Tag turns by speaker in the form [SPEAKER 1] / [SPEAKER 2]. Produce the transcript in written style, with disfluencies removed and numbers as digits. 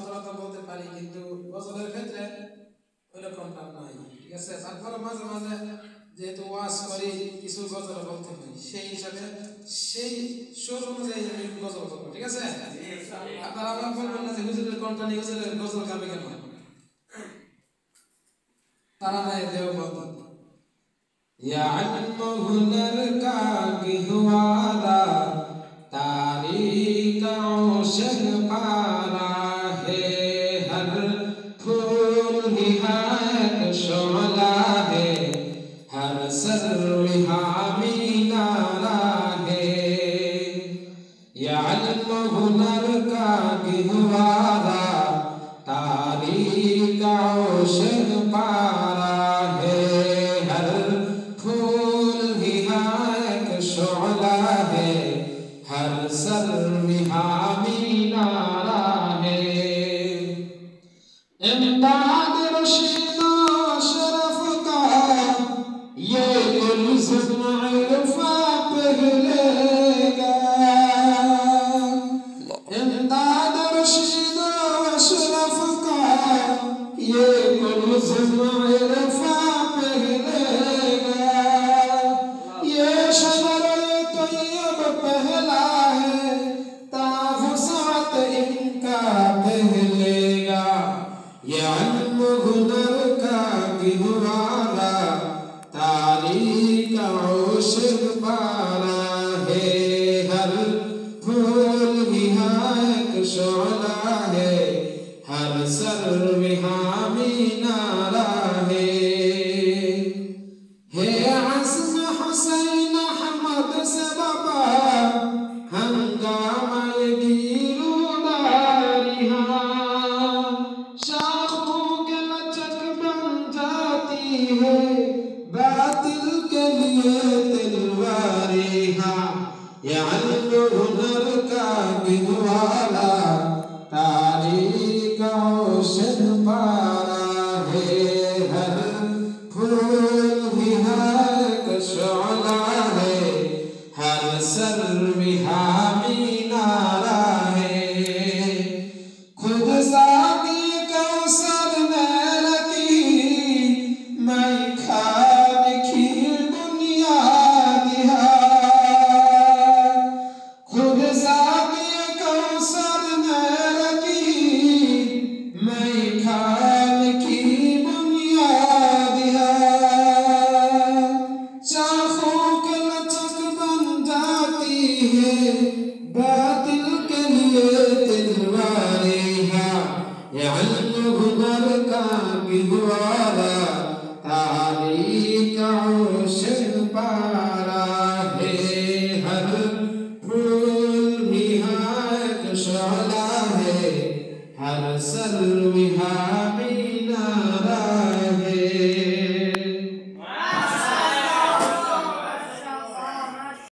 [SPEAKER 1] সতর্কতা বলতে পারি কিন্তু গজলের ক্ষেত্রে ওইরকমটা নাই ঠিক আছে তারপরে মাঝে মাঝে যেহেতু ওয়াজ করি কিছু গজল বলতে পারি সেই হিসাবে সেই সুর অনুযায়ী আমি গজল করবো ঠিক আছে আপনারা আবার বলবেন না যে হুজুরের কণ্ঠ নিয়ে হুজুরের গজল গাবে কেন তারা নাই দেও বলতো या इल्म हुनर का गिहवारा तारीख औशक पारा है हर फूल निहायत शोला है हर सर्व हामी नारा है या इल्म हुनर का गिहवारा तारीख औशक पारा है हर सर्व हामी नारा है इमदाद रशीद अशरफ का ये गुलज़म इरफा पहलेगा इमदाद रशीद अशरफ का ये गुलज़म इरफा पहलेगा ये शजर पहला है तावुसात इनका पहलेगा ये इल्म हुनर का गिहवारा तारीख औशक पारा है हर फूल निहायत शोला है हर सर्व हामी नारा है आज़म हुसैन अहमद से बाबा हंगामा गिरू दारिहा शाखों के लचक बन जाती है बातिल के लिए तलवारिहा या इल्म हुनर का गिहवारा तारीख औशक पारा है हर फूल निहायत शोला है हर सर्व हामी नारा है खुद साकी कौसर में रखी मैं खान की दुनिया दिया खुद साकी कौसर में रखी मैं खान की दुनिया दिया चाखों के लचक बन जाती है बातिल के लिए तलवारिहा या इल्म हुनर का गिहवारा तारीख